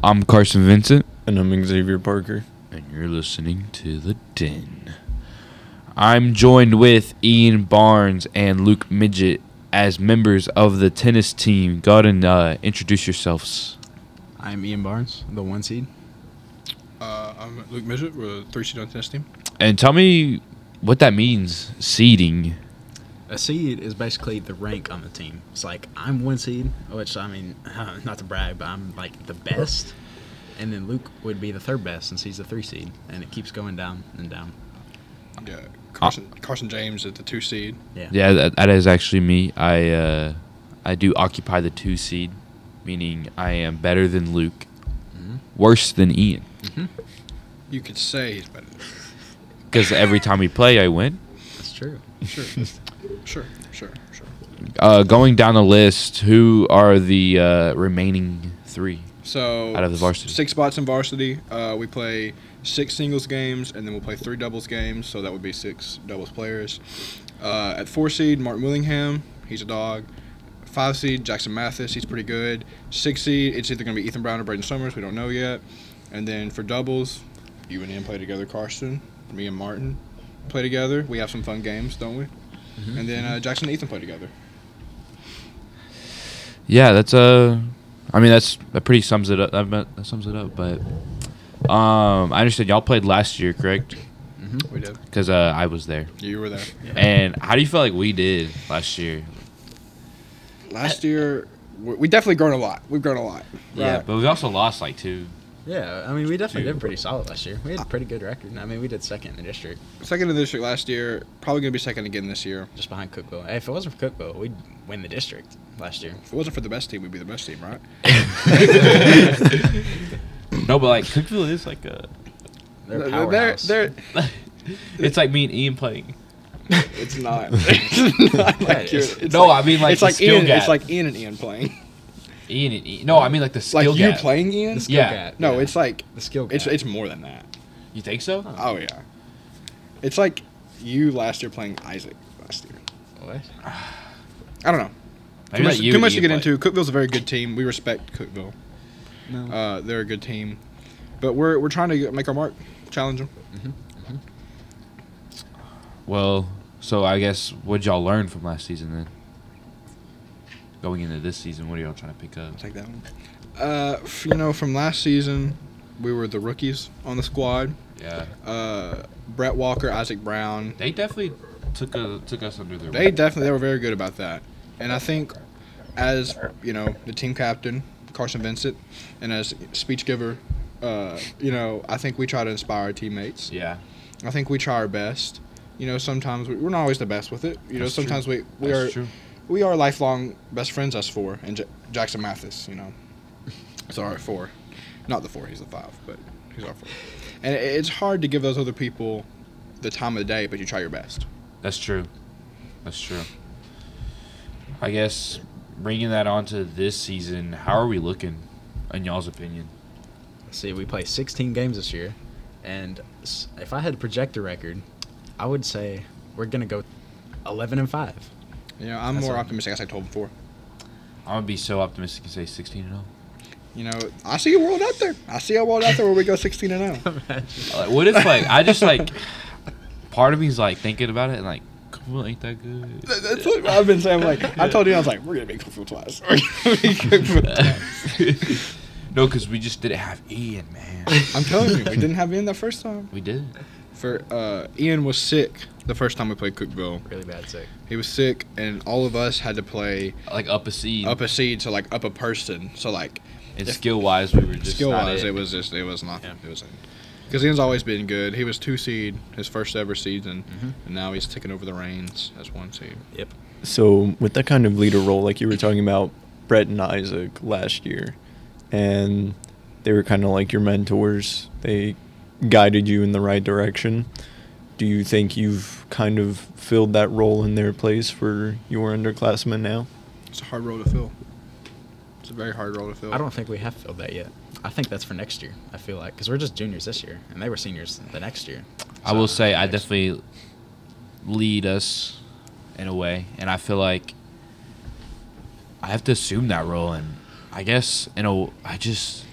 I'm Carson Vincent. And I'm Xavier Parker. And you're listening to The Den. I'm joined with Ian Barnes and Luke Midgett as members of the tennis team. Go ahead and introduce yourselves. I'm Ian Barnes, the 1 seed. I'm Luke Midgett. We're the 3 seed on the tennis team. And tell me what that means, seeding. A seed is basically the rank on the team. It's like I'm 1 seed, which I mean, not to brag, but I'm like the best. And then Luke would be the 3rd best since he's the 3 seed. And it keeps going down and down. Yeah, Carson James at the 2 seed. Yeah, that is actually me. I do occupy the 2 seed, meaning I am better than Luke, worse than Ian. Mm-hmm. You could say he's better than Luke. Because every time we play, I win. That's true. Sure. Going down the list, who are the remaining 3 So out of the varsity? 6 spots in varsity. We play 6 singles games, and then we'll play 3 doubles games, so that would be 6 doubles players. At 4 seed, Martin Willingham, he's a dog. 5 seed, Jackson Mathis, he's pretty good. 6 seed, it's either going to be Ethan Brown or Braden Summers, we don't know yet. And then for doubles, you and Ian play together, Carson. Me and Martin play together. We have some fun games, don't we? Mm-hmm. And then Jackson and Ethan play together. Yeah, that's that pretty sums it up. That sums it up. But I understand y'all played last year, correct? Mm-hmm. We did. Because I was there. You were there. Yeah. And how do you feel like we did last year? Last year, we definitely grown a lot. We've grown a lot. Yeah, right? but we also lost like 2. Yeah, I mean, we definitely did pretty solid last year. We had a pretty good record. I mean, we did 2nd in the district. 2nd in the district last year. Probably going to be 2nd again this year. Just behind Cookville. Hey, if it wasn't for Cookville, we'd win the district last year. If it wasn't for the best team, we'd be the best team, right? No, but like Cookville is like a. They're a powerhouse. They're It's like me and Ian playing. It's not. It's not like I mean like it's like skill Ian. gap. It's like Ian and Ian playing. Ian and Ian. No, I mean like the skill like gap. you playing Ian. The skill gap. No, yeah. it's like the skill gap. It's more than that. You think so? Oh yeah. It's like you last year playing Isaac last year. What? I don't know. Maybe Too much to get play. into. Cookville's a very good team. We respect Cookville. No. They're a good team, but we're trying to make our mark, challenge them. Mm-hmm. Well, so I guess what'd y'all learn from last season then? Going into this season, what are y'all trying to pick up? I'll take that one. From last season, we were the rookies on the squad. Yeah. Brett Walker, Isaac Brown. They definitely took us under their They were very good about that. And I think as, the team captain, Carson Vincent, and as speech giver, I think we try to inspire our teammates. Yeah. I think we try our best. Sometimes we're not always the best with it. That's sometimes true. we are lifelong best friends, us 4, and Jackson Mathis, It's our 4. Not the 4, he's the 5, but he's our 4. And it's hard to give those other people the time of the day, but you try your best. That's true. I guess bringing that on to this season, how are we looking, in y'all's opinion? See, we play 16 games this year, and if I had to project a record, I would say we're going to go 11-5. Yeah, I'm more optimistic. I say 12-4. I'm going to be so optimistic and say 16-0. I see a world out there. Where we go 16-0. What if, I just, part of me is, thinking about it and, Cookville ain't that good. That's what I've been saying. I told you, I was like, we're going to beat Cookville twice. No, because we just didn't have Ian, man. I'm telling you, we didn't have Ian that first time. We did. Ian was sick the first time we played Cookville. Really bad sick. He was sick, and all of us had to play up a seed. So up a person. So and skill wise, we were just skill not wise. it. It was nothing. Yeah. It was because Ian's always been good. He was 2 seed his first ever season, and now he's taking over the reins as 1 seed. Yep. So with that kind of leader role, like you were talking about Brett and Isaac last year, and they were kind of like your mentors. They guided you in the right direction. Do you think you've kind of filled that role in their place for your underclassmen now? It's a hard role to fill. It's a very hard role to fill. I don't think we have filled that yet. I think that's for next year, I feel like, because we're just juniors this year, and they were seniors the next year. I will say I definitely lead us in a way, and I feel like I have to assume that role, and I guess I just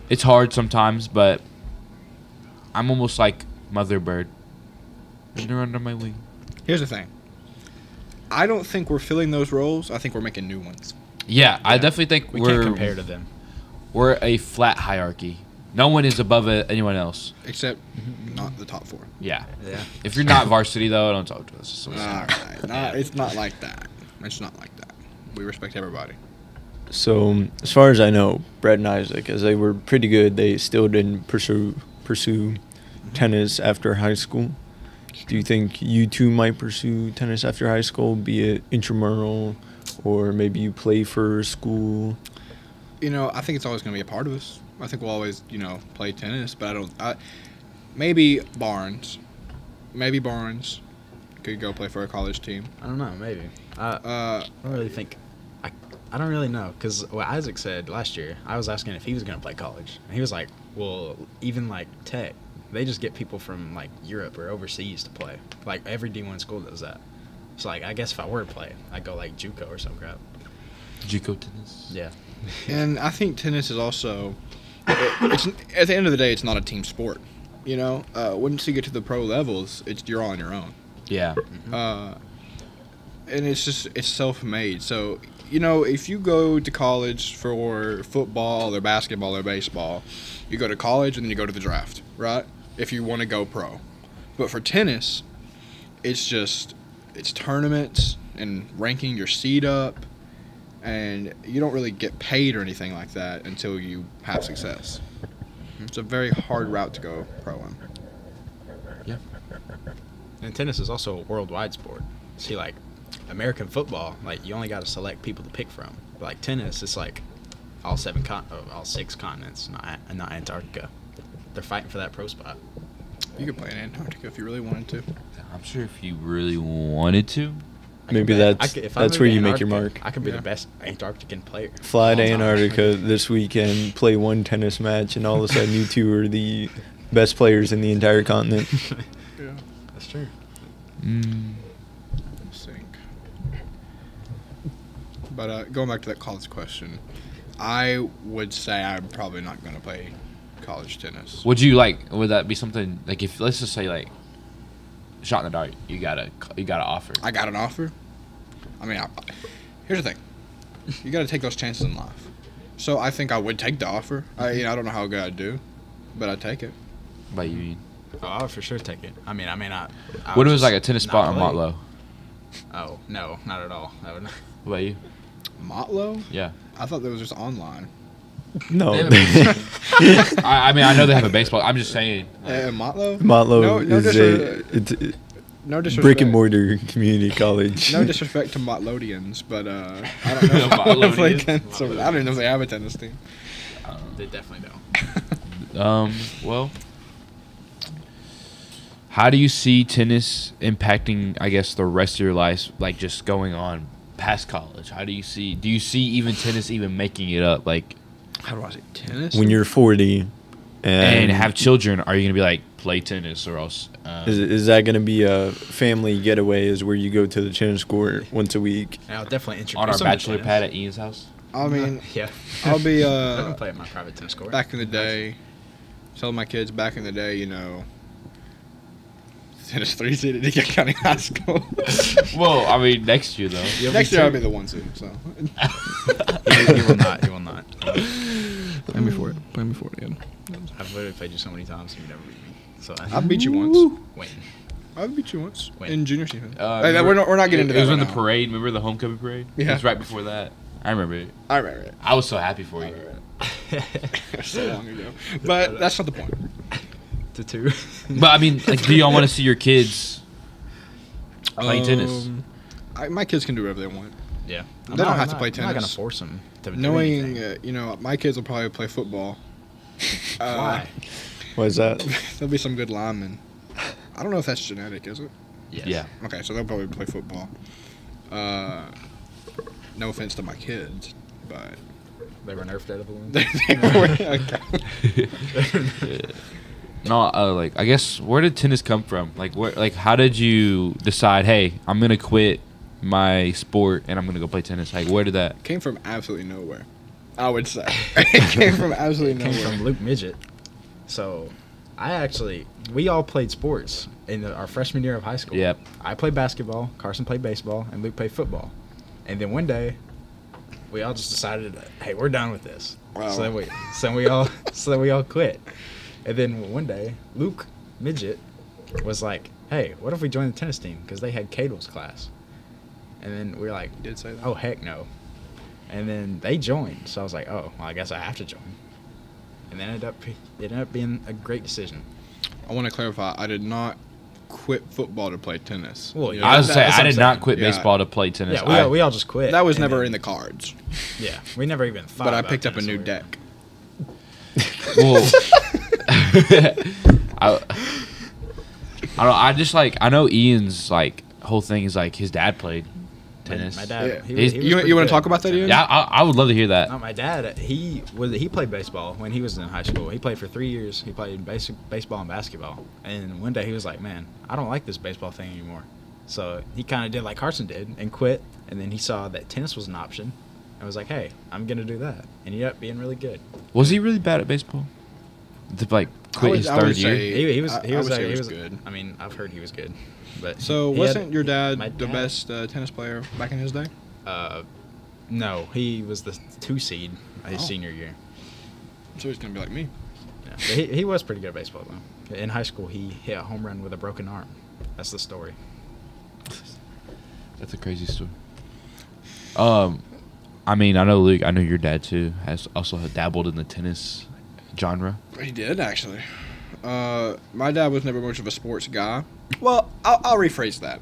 it's hard sometimes, but I'm almost like Mother Bird. And they're under my wing. Here's the thing. I don't think we're filling those roles. I think we're making new ones. Yeah, I definitely think We can't compare to them. we're a flat hierarchy. No one is above anyone else. Except not the top 4. Yeah. Yeah. If you're not varsity, though, don't talk to us. So All right. No, it's not like that. It's not like that. We respect everybody. So, as far as I know, Brett and Isaac, as they were pretty good, they still didn't pursue tennis after high school. Do you think you two might pursue tennis after high school, be it intramural, or maybe you play for school? You know, I think it's always going to be a part of us. I think we'll always, play tennis, but maybe Barnes. Maybe Barnes could go play for a college team. I don't know. Maybe. I don't really think. I don't really know, because what Isaac said last year, I was asking if he was going to play college. And he was like, well, even like Tech, they just get people from like Europe or overseas to play. Like every D1 school does that. So like, I guess if I were to play, I'd go like JUCO or some crap. JUCO tennis. Yeah. And I think tennis is also, it's at the end of the day, it's not a team sport. Once you get to the pro levels, you're all on your own. Yeah. And it's self-made. So, if you go to college for football or basketball or baseball, you go to college and then you go to the draft, right? If you want to go pro. But for tennis, it's tournaments and ranking your seed up, and you don't really get paid or anything like that until you have success. It's a very hard route to go pro in. Yeah. And tennis is also a worldwide sport. See, like, American football, like, you only got to select people to pick from. But, like, tennis, it's like all 6 continents, not Antarctica. They're fighting for that pro spot. You could play in Antarctica if you really wanted to. I'm sure if you really wanted to. Maybe that's where you make your mark. I could be the best Antarctican player. Fly to Antarctica this weekend, play one tennis match, and all of a sudden you two are the best players in the entire continent. Yeah. That's true. But going back to that college question, I would say I'm probably not going to play college tennis. Would that be something, like, if, let's just say, like, shot in the dark, you gotta offer. I got an offer. I mean, here's the thing. You got to take those chances in life. So I think I would take the offer. I don't know how good I'd do, but I'd take it. By you mean? Oh, I would for sure take it. I mean, I What if it was like a tennis spot on Motlow? Oh, no, not at all. That would not. What about you? Motlow? Yeah. I thought that was just online. No. I mean, I know they have a baseball. I'm just saying. Motlow? Motlow No is no disrespect. brick and mortar community college. No disrespect to Motlodians, but I don't know if I want to play tennis. I don't even know if they have a tennis team. They definitely don't. Well, how do you see tennis impacting, I guess, the rest of your life, like just going on past college? Do you see even tennis even making it up? Like, How do I say tennis? When you're 40 and have children, are you going to be like, play tennis or else? Is that going to be a family getaway? Is where you go to the tennis court once a week? I'll definitely introduce On our them to bachelor tennis. pad at Ian's house? I mean, Yeah. I'll be I'm gonna play at my private tennis court. back in the day. Tell my kids back in the day, tennis 3 seed at Midgett County High School. Well, I mean, next year, though. Next year I'll be the 1 seed. So He will not. He will not. play me for it. Play me for it again. I've literally played you so many times and you never beat me. So I beat you once. Wait. I beat you once When? in junior season. Remember- we're not getting into It was that in right the now. parade. Remember the homecoming parade? Yeah. It was right before that. I remember it. I remember it. I was so happy for you. So long ago. But that's not the point. To 2. But, I mean, like, do y'all want to see your kids play tennis? My kids can do whatever they want. Yeah. They don't have to play I'm not gonna tennis. force them to do Knowing, anything. my kids will probably play football. Why? Why is that? There'll be some good linemen. I don't know if that's genetic, is it? Yes. Yeah. Okay, so they'll probably play football. No offense to my kids, but They were nerfed out of the balloon. okay. No, I guess, where did tennis come from? How did you decide, hey, I'm going to quit my sport and I'm going to go play tennis? Like, where did that? Came from absolutely nowhere. I would say. It came from absolutely Came nowhere. from Luke Midgett. So, we all played sports in our freshman year of high school. Yep. I played basketball, Carson played baseball, and Luke played football. And then one day, we all just decided, hey, we're done with this. Wow. So then we all quit. And then one day, Luke Midgett was like, hey, what if we join the tennis team? Because they had Cadle's class. And then we were like, You did say that. oh, heck no. And then they joined. So I was like, oh, well, I guess I have to join. And then it ended up being a great decision. I want to clarify. I did not quit football to play tennis. Well, You yeah, know, I was saying that's I what I'm did not saying. quit Yeah. baseball to play tennis. Yeah, we all just quit. that was and never then- in the cards. Yeah, we never even thought But I about picked up a tennis new when we were- deck. Well, I don't know. I just like I know Ian's like whole thing is like his dad played tennis. My dad, Yeah. he He's- was You pretty want good. to talk about that, Ian? Yeah, I would love to hear that. No, my dad, he played baseball when he was in high school. He played for 3 years. He played baseball and basketball. And one day he was like, man, I don't like this baseball thing anymore. So he kind of did like Carson did and quit. And then he saw that tennis was an option. And was like, hey, I'm going to do that. And he ended up being really good. Was he really bad at baseball? To like quit his I would third year. say- He was I he was, would say he he was was good. I mean, I've heard he was good. But So he wasn't had- your dad my the best tennis player back in his day? No, he was the 2 seed his Oh. senior year. So he's gonna be like me. Yeah. But he was pretty good at baseball, though. In high school, he hit a home run with a broken arm. That's the story. That's a crazy story. I mean, I know Luke. I know your dad too has also dabbled in the tennis genre. He did actually. My dad was never much of a sports guy. Well, I'll rephrase that.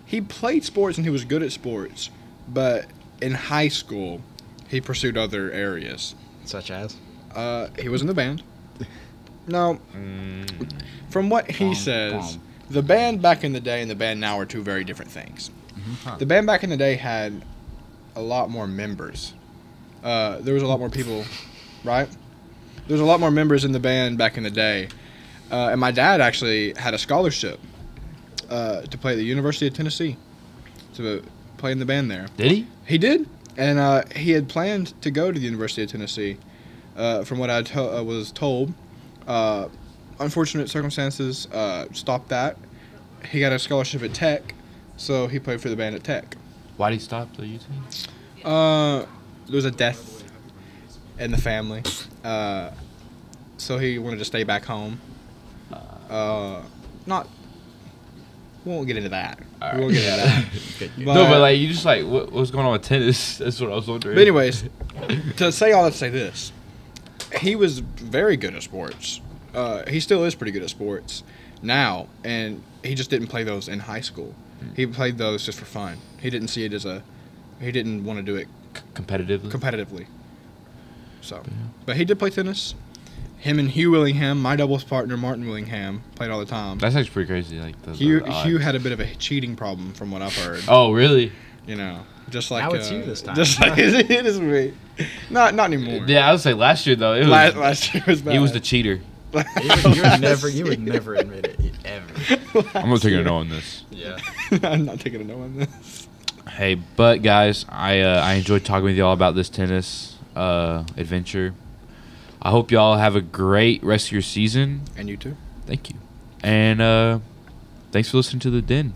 He played sports and he was good at sports, but in high school, he pursued other areas. Such as? He was in the band. No, from what he Bom, says, bom. the band back in the day and the band now are two very different things. Huh. The band back in the day had a lot more members. There was a lot more people, right? There was a lot more members in the band back in the day. And my dad actually had a scholarship to play at the University of Tennessee, to play in the band there. Did he? He did, and he had planned to go to the University of Tennessee. From what I was told, unfortunate circumstances stopped that. He got a scholarship at Tech, so he played for the band at Tech. Why did he stop the UT? There was a death in the family, so he wanted to stay back home. We won't get into that. We won't get into that. No, but like you just like what's going on with tennis? That's what I was wondering. But anyways, to say all that to say this, he was very good at sports. He still is pretty good at sports now, and he just didn't play those in high school. He played those just for fun. He didn't see it as he didn't want to do it competitively. competitively. So, but he did play tennis. Him and Hugh Willingham, my doubles partner Martin Willingham, played all the time. That's actually pretty crazy. Like the Hugh odds. had a bit of a cheating problem, from what I've heard. Oh really? You know, just like Now it's you this time. Just like it is me. Not anymore. Yeah, I would say last year though. It was, Last year was bad. he was the cheater. You would never admit it ever. I'm gonna take a no on this. Yeah. I'm not taking a no on this. Hey, but guys, I enjoyed talking with y'all about this tennis adventure. I hope y'all have a great rest of your season. And you too. Thank you. And thanks for listening to The Den.